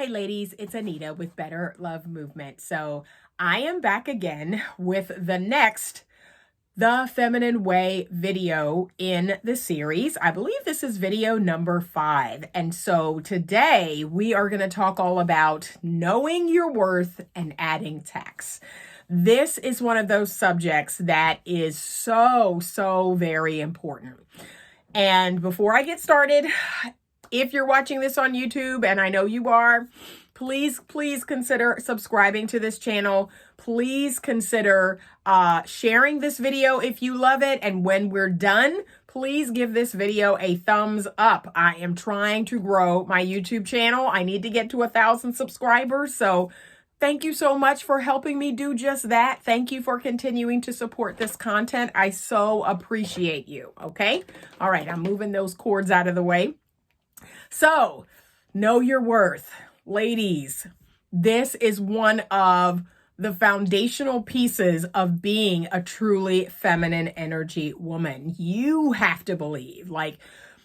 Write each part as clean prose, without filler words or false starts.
ladies, it's Anita with Better Love Movement. So I am back again with the next The Feminine Way video in the series. I believe this is video number 5. And so today we are going to talk all about knowing your worth and adding tax. This is one of those subjects that is so very important. And before I get started, if you're watching this on YouTube, and I know you are, please consider subscribing to this channel. Please consider sharing this video if you love it. And when we're done, please give this video a thumbs up. I am trying to grow my YouTube channel. I need to get to 1,000 subscribers. So thank you so much for helping me do just that. Thank you for continuing to support this content. I so appreciate you. Okay. All right. I'm moving those cords out of the way. So, know your worth. Ladies, this is one of the foundational pieces of being a truly feminine energy woman. You have to believe, like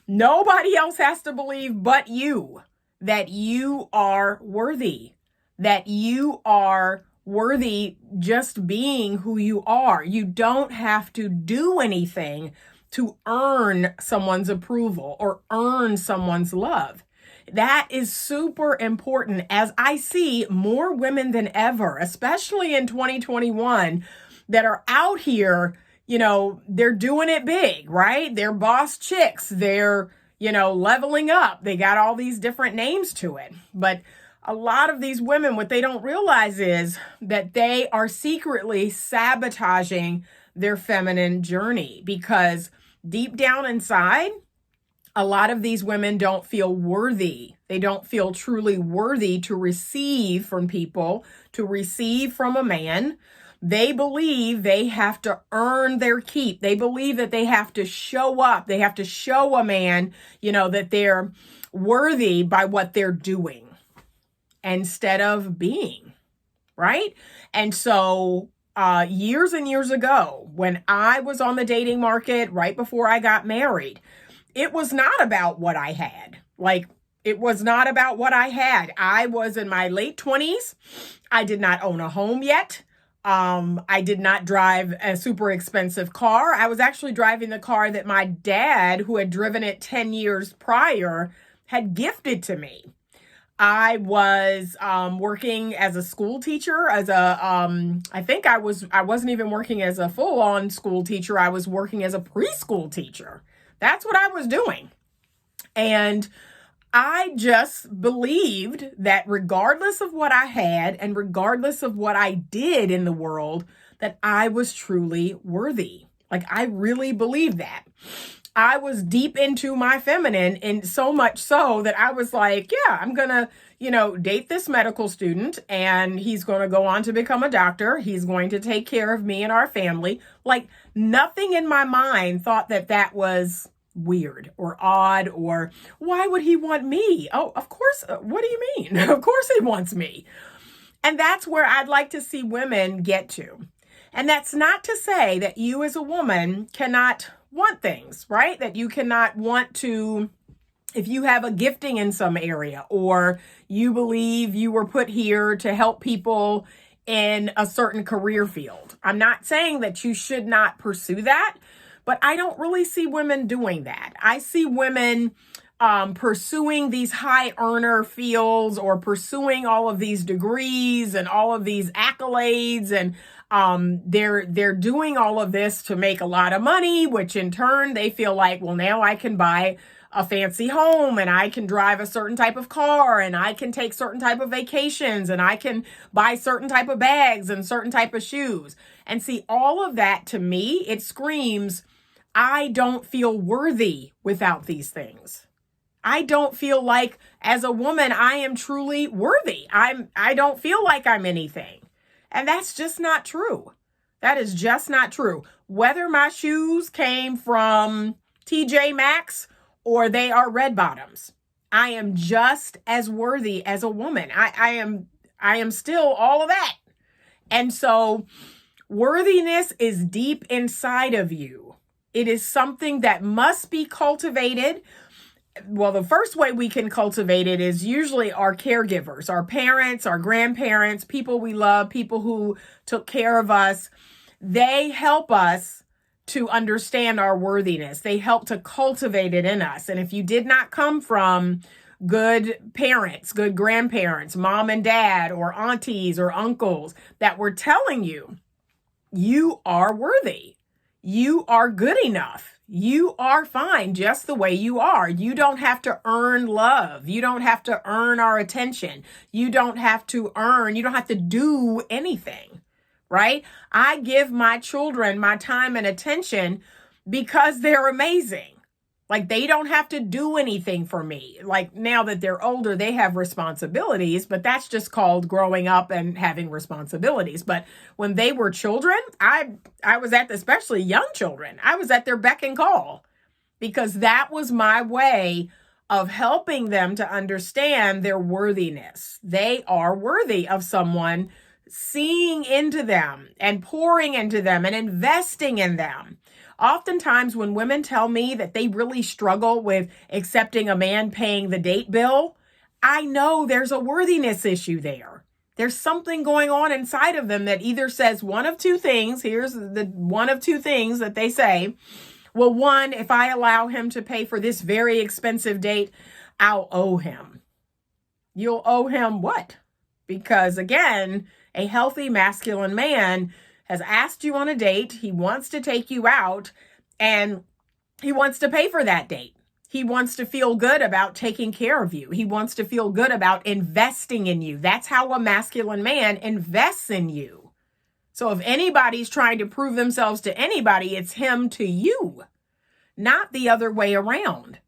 nobody else has to believe but you, that you are worthy, that you are worthy just being who you are. You don't have to do anything to earn someone's approval or earn someone's love. That is super important, as I see more women than ever, especially in 2021, that are out here, they're doing it big, right? They're boss chicks. They're, leveling up. They got all these different names to it. But a lot of these women, what they don't realize is that they are secretly sabotaging their feminine journey, because deep down inside, a lot of these women don't feel worthy. They don't feel truly worthy to receive from people, to receive from a man. They believe they have to earn their keep. They believe that they have to show up. They have to show a man, that they're worthy by what they're doing instead of being, right? And so years and years ago, when I was on the dating market, right before I got married, it was not about what I had. It was not about what I had. I was in my late 20s. I did not own a home yet. I did not drive a super expensive car. I was actually driving the car that my dad, who had driven it 10 years prior, had gifted to me. I was working as a school teacher, I wasn't even working as a full-on school teacher. I was working as a preschool teacher. That's what I was doing. And I just believed that regardless of what I had and regardless of what I did in the world, that I was truly worthy. I really believed that. I was deep into my feminine, and so much so that I was like, yeah, I'm going to, date this medical student, and he's going to go on to become a doctor. He's going to take care of me and our family. Nothing in my mind thought that that was weird or odd, or why would he want me? Oh, of course. What do you mean? Of course he wants me. And that's where I'd like to see women get to. And that's not to say that you as a woman cannot want things, right? That you cannot want to, if you have a gifting in some area, or you believe you were put here to help people in a certain career field. I'm not saying that you should not pursue that, but I don't really see women doing that. I see women pursuing these high earner fields, or pursuing all of these degrees and all of these accolades, and they're doing all of this to make a lot of money, which in turn they feel like, well, now I can buy a fancy home, and I can drive a certain type of car, and I can take certain type of vacations, and I can buy certain type of bags and certain type of shoes. And see, all of that, to me, it screams, I don't feel worthy without these things. I don't feel like as a woman, I am truly worthy. I don't feel like I'm anything. And that's just not true. That is just not true. Whether my shoes came from TJ Maxx or they are red bottoms, I am just as worthy as a woman. I am still all of that. And so worthiness is deep inside of you. It is something that must be cultivated. well, the first way we can cultivate it is usually our caregivers, our parents, our grandparents, people we love, people who took care of us. They help us to understand our worthiness. They help to cultivate it in us. And if you did not come from good parents, good grandparents, mom and dad, or aunties or uncles that were telling you, you are worthy, you are good enough, you are fine just the way you are. You don't have to earn love. You don't have to earn our attention. You don't have to do anything, right? I give my children my time and attention because they're amazing. Like, they don't have to do anything for me. Like, now that they're older, they have responsibilities, but that's just called growing up and having responsibilities. But when they were children, I was especially young children, I was at their beck and call, because that was my way of helping them to understand their worthiness. They are worthy of someone seeing into them and pouring into them and investing in them. Oftentimes when women tell me that they really struggle with accepting a man paying the date bill, I know there's a worthiness issue there. There's something going on inside of them that either says one of two things. Here's the one of two things that they say. Well, one, if I allow him to pay for this very expensive date, I'll owe him. You'll owe him what? Because again, a healthy masculine man has asked you on a date. He wants to take you out and he wants to pay for that date. He wants to feel good about taking care of you. He wants to feel good about investing in you. That's how a masculine man invests in you. So if anybody's trying to prove themselves to anybody, it's him to you, not the other way around.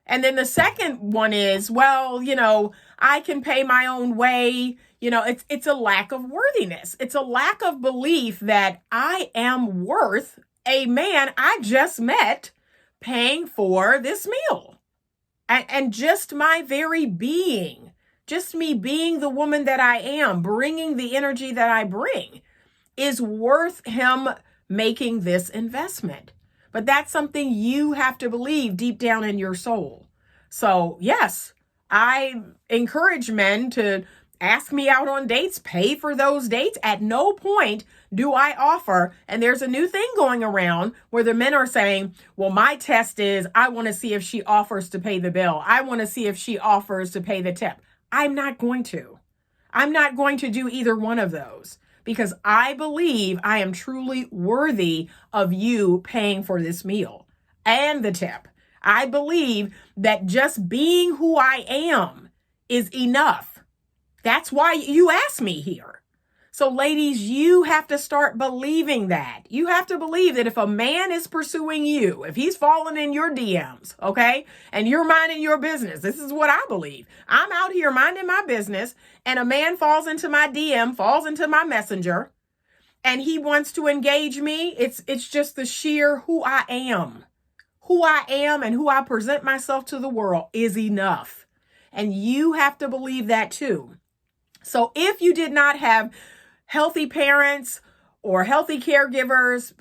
And then the second one is, well, I can pay my own way. It's a lack of worthiness. It's a lack of belief that I am worth a man I just met paying for this meal. And just my very being, just me being the woman that I am, bringing the energy that I bring, is worth him making this investment. But that's something you have to believe deep down in your soul. So yes, I encourage men to ask me out on dates, pay for those dates. At no point do I offer, and there's a new thing going around where the men are saying, well, my test is I want to see if she offers to pay the bill. I want to see if she offers to pay the tip. I'm not going to. I'm not going to do either one of those, because I believe I am truly worthy of you paying for this meal and the tip. I believe that just being who I am is enough. That's why you asked me here. So ladies, you have to start believing that. You have to believe that if a man is pursuing you, if he's falling in your DMs, okay, and you're minding your business, this is what I believe. I'm out here minding my business and a man falls into my DM, falls into my messenger, and he wants to engage me. It's just the sheer who I am. Who I am and who I present myself to the world is enough. And you have to believe that too. So if you did not have healthy parents or healthy caregivers,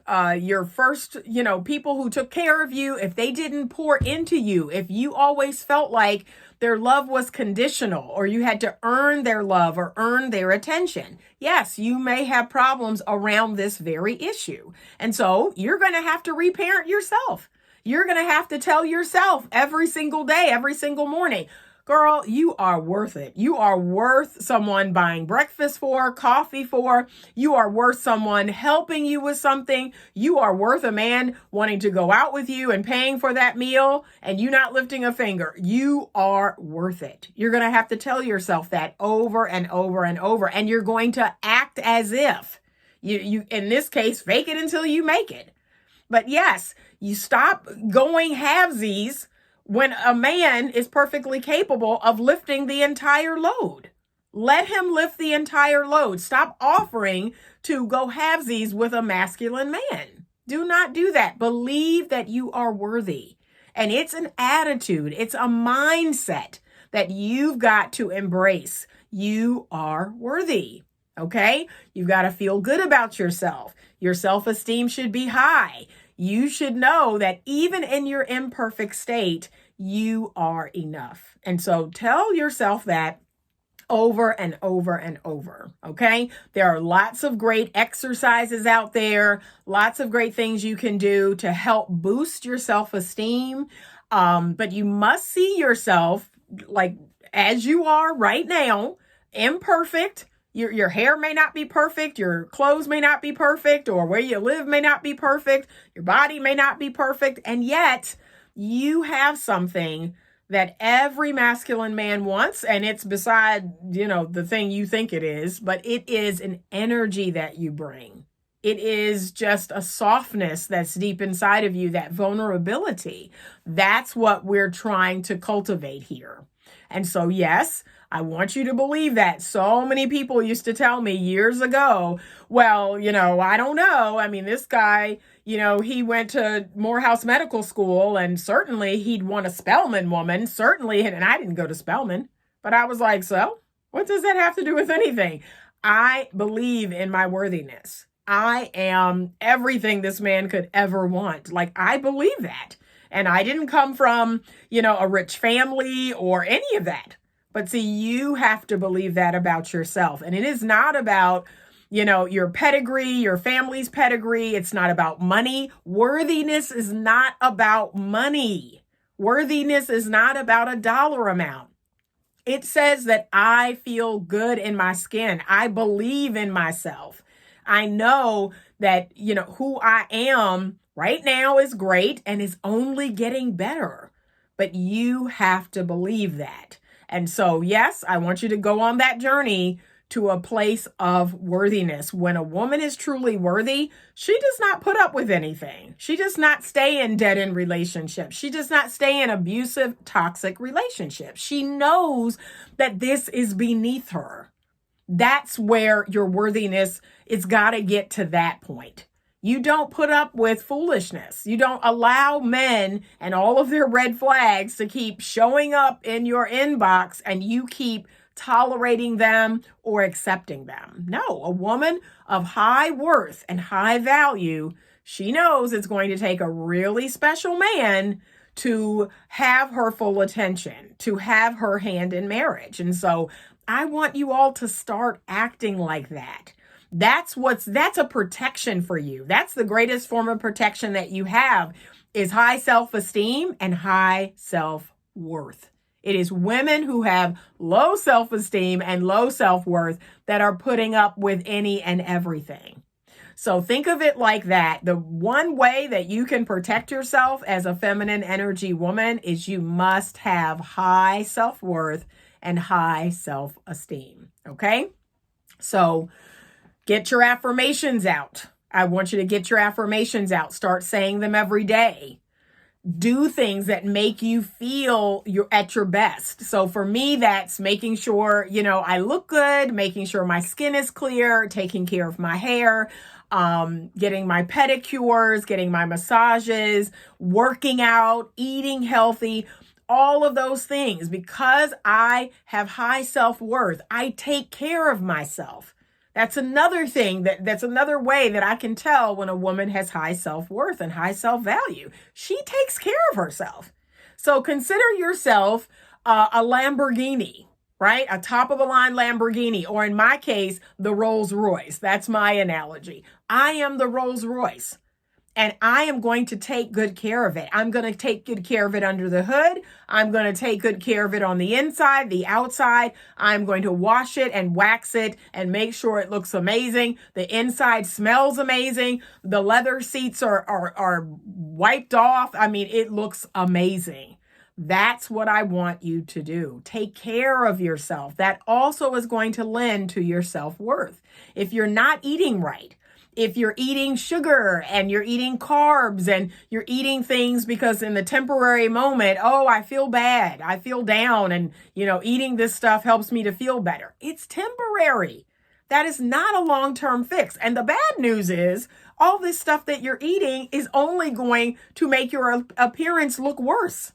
your first, people who took care of you, if they didn't pour into you, if you always felt like their love was conditional or you had to earn their love or earn their attention, yes, you may have problems around this very issue. And so you're going to have to reparent yourself. You're going to have to tell yourself every single day, every single morning, girl, you are worth it. You are worth someone buying breakfast for, coffee for. You are worth someone helping you with something. You are worth a man wanting to go out with you and paying for that meal and you not lifting a finger. You are worth it. You're going to have to tell yourself that over and over and over. And you're going to act as if you in this case, fake it until you make it. But yes, you stop going halvesies when a man is perfectly capable of lifting the entire load. Let him lift the entire load. Stop offering to go halvesies with a masculine man. Do not do that. Believe that you are worthy. And it's an attitude. It's a mindset that you've got to embrace. You are worthy. Okay? You've got to feel good about yourself. Your self-esteem should be high. You should know that even in your imperfect state, you are enough. And so tell yourself that over and over and over. Okay. There are lots of great exercises out there, lots of great things you can do to help boost your self-esteem. But you must see yourself like as you are right now, imperfect. Your hair may not be perfect. Your clothes may not be perfect, or where you live may not be perfect. Your body may not be perfect. And yet you have something that every masculine man wants, and it's beside, the thing you think it is, but it is an energy that you bring. It is just a softness that's deep inside of you, that vulnerability. That's what we're trying to cultivate here. And so, yes, I want you to believe that. So many people used to tell me years ago, well, I don't know. I mean, this guy, he went to Morehouse Medical School, and certainly he'd want a Spelman woman. Certainly, and I didn't go to Spelman, but I was like, so what does that have to do with anything? I believe in my worthiness. I am everything this man could ever want. Like, I believe that. And I didn't come from, a rich family or any of that. But see, you have to believe that about yourself. And it is not about, your pedigree, your family's pedigree. It's not about money. Worthiness is not about money. Worthiness is not about a dollar amount. It says that I feel good in my skin. I believe in myself. I know that, who I am right now is great and is only getting better. But you have to believe that. And so, yes, I want you to go on that journey to a place of worthiness. When a woman is truly worthy, she does not put up with anything. She does not stay in dead-end relationships. She does not stay in abusive, toxic relationships. She knows that this is beneath her. That's where your worthiness, it's got to get to that point. You don't put up with foolishness. You don't allow men and all of their red flags to keep showing up in your inbox and you keep tolerating them or accepting them. No, a woman of high worth and high value, she knows it's going to take a really special man to have her full attention, to have her hand in marriage. And so I want you all to start acting like that. That's a protection for you. That's the greatest form of protection that you have is high self-esteem and high self-worth. It is women who have low self-esteem and low self-worth that are putting up with any and everything. So think of it like that. The one way that you can protect yourself as a feminine energy woman is you must have high self-worth and high self-esteem. Okay? So get your affirmations out. I want you to get your affirmations out. Start saying them every day. Do things that make you feel you're at your best. So for me, that's making sure, I look good, making sure my skin is clear, taking care of my hair, getting my pedicures, getting my massages, working out, eating healthy, all of those things. Because I have high self-worth, I take care of myself. That's another thing that's another way that I can tell when a woman has high self-worth and high self-value. She takes care of herself. So consider yourself a Lamborghini, right? A top of the line Lamborghini, or in my case, the Rolls Royce. That's my analogy. I am the Rolls Royce. And I am going to take good care of it. I'm going to take good care of it under the hood. I'm going to take good care of it on the inside, the outside. I'm going to wash it and wax it and make sure it looks amazing. The inside smells amazing. The leather seats are wiped off. I mean, it looks amazing. That's what I want you to do. Take care of yourself. That also is going to lend to your self-worth. If you're not eating right, if you're eating sugar and you're eating carbs and you're eating things because in the temporary moment, oh, I feel bad, I feel down, and, eating this stuff helps me to feel better. It's temporary. That is not a long-term fix. And the bad news is all this stuff that you're eating is only going to make your appearance look worse.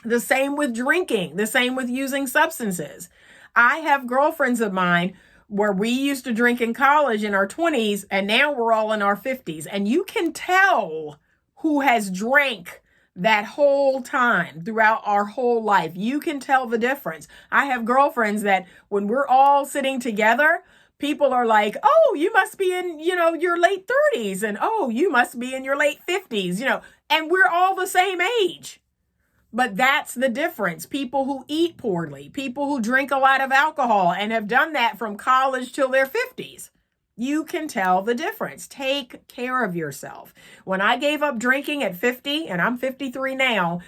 The same with drinking, the same with using substances. I have girlfriends of mine where we used to drink in college in our 20s, and now we're all in our 50s. And you can tell who has drank that whole time throughout our whole life. You can tell the difference. I have girlfriends that when we're all sitting together, people are like, oh, you must be in, your late 30s. And oh, you must be in your late 50s, and we're all the same age. But that's the difference. People who eat poorly, people who drink a lot of alcohol and have done that from college till their 50s. You can tell the difference. Take care of yourself. When I gave up drinking at 50, and I'm 53 now,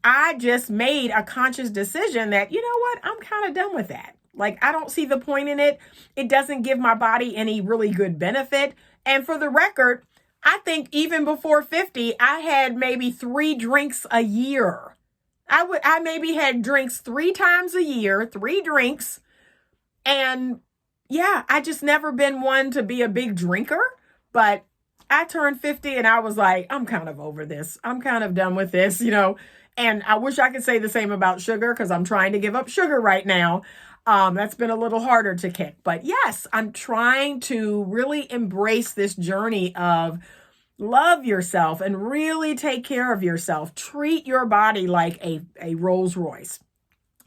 I just made a conscious decision that, you know what, I'm kind of done with that. Like, I don't see the point in it. It doesn't give my body any really good benefit. And for the record, I think even before 50, I had maybe 3 drinks a year. I maybe had drinks 3 times a year, 3 drinks. And yeah, I just never been one to be a big drinker, but I turned 50 and I was like, I'm kind of over this. I'm kind of done with this, and I wish I could say the same about sugar because I'm trying to give up sugar right now. That's been a little harder to kick, but yes, I'm trying to really embrace this journey of love yourself and really take care of yourself. Treat your body like a Rolls Royce.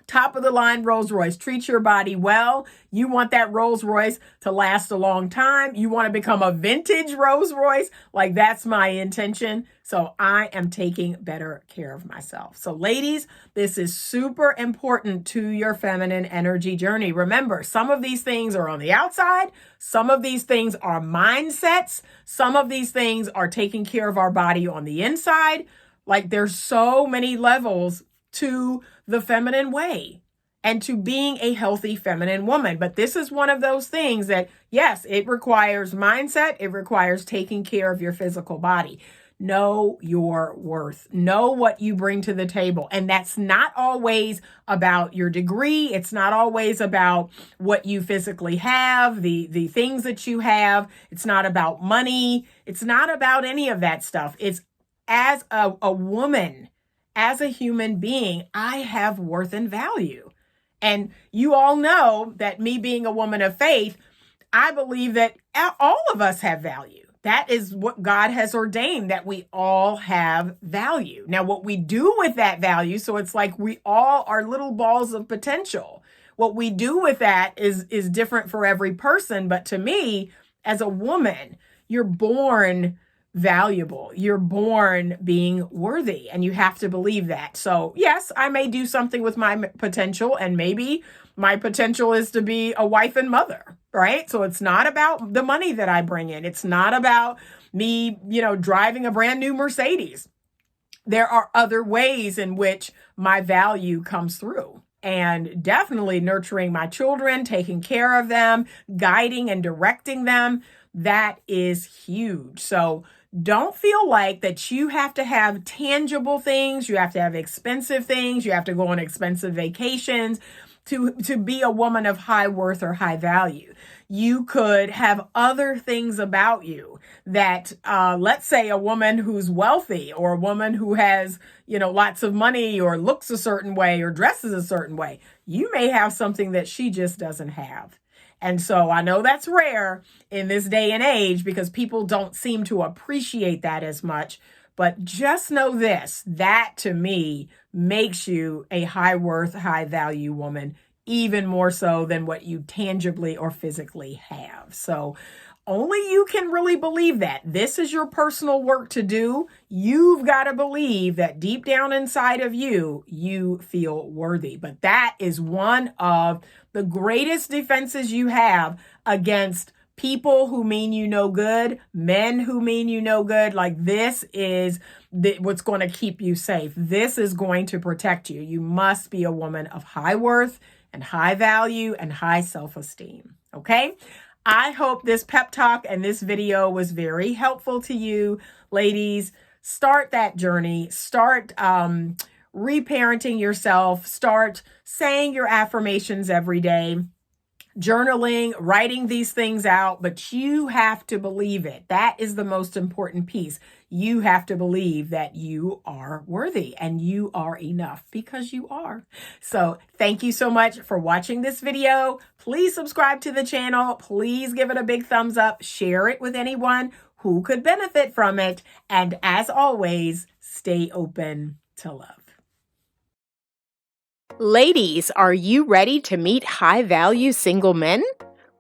Top of the line Rolls Royce. Treat your body well. You want that Rolls Royce to last a long time. You want to become a vintage Rolls Royce. Like, that's my intention. So I am taking better care of myself. So ladies, this is super important to your feminine energy journey. Remember, some of these things are on the outside. Some of these things are mindsets. Some of these things are taking care of our body on the inside. Like, there's so many levels to the feminine way and to being a healthy feminine woman. But this is one of those things that, yes, it requires mindset. It requires taking care of your physical body. Know your worth. Know what you bring to the table. And that's not always about your degree. It's not always about what you physically have, the things that you have. It's not about money. It's not about any of that stuff. It's as a woman, as a human being, I have worth and value. And you all know that me being a woman of faith, I believe that all of us have value. That is what God has ordained, that we all have value. Now, what we do with that value, so it's like we all are little balls of potential. What we do with that is different for every person. But to me, as a woman, you're born valuable. You're born being worthy, and you have to believe that. So yes, I may do something with my potential, and maybe my potential is to be a wife and mother, right? So it's not about the money that I bring in. It's not about me, driving a brand new Mercedes. There are other ways in which my value comes through. And definitely nurturing my children, taking care of them, guiding and directing them, that is huge. So don't feel like that you have to have tangible things. You have to have expensive things. You have to go on expensive vacations to be a woman of high worth or high value. You could have other things about you that, let's say a woman who's wealthy, or a woman who has, lots of money, or looks a certain way, or dresses a certain way. You may have something that she just doesn't have. And so I know that's rare in this day and age because people don't seem to appreciate that as much. But just know this, that to me makes you a high worth, high value woman, even more so than what you tangibly or physically have. So only you can really believe that. This is your personal work to do. You've got to believe that deep down inside of you, you feel worthy. But that is one of the greatest defenses you have against people who mean you no good, men who mean you no good. Like, this is what's going to keep you safe. This is going to protect you. You must be a woman of high worth and high value and high self-esteem. Okay? I hope this pep talk and this video was very helpful to you. Ladies, start that journey. Start reparenting yourself. Start saying your affirmations every day. Journaling, writing these things out, but you have to believe it. That is the most important piece. You have to believe that you are worthy and you are enough, because you are. So thank you so much for watching this video. Please subscribe to the channel. Please give it a big thumbs up. Share it with anyone who could benefit from it. And as always, stay open to love. Ladies, are you ready to meet high-value single men?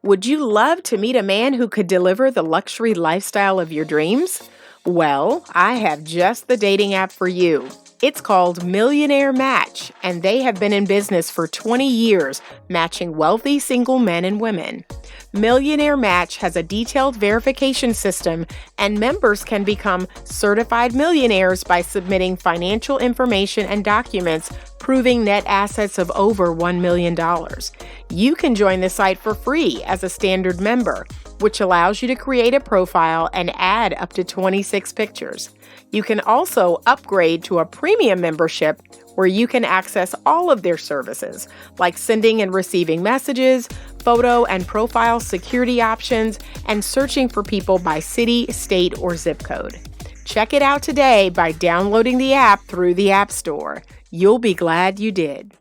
Would you love to meet a man who could deliver the luxury lifestyle of your dreams? Well, I have just the dating app for you. It's called Millionaire Match, and they have been in business for 20 years, matching wealthy single men and women. Millionaire Match has a detailed verification system, and members can become certified millionaires by submitting financial information and documents proving net assets of over $1 million. You can join the site for free as a standard member, which allows you to create a profile and add up to 26 pictures. You can also upgrade to a premium membership where you can access all of their services, like sending and receiving messages, photo and profile security options, and searching for people by city, state, or zip code. Check it out today by downloading the app through the App Store. You'll be glad you did.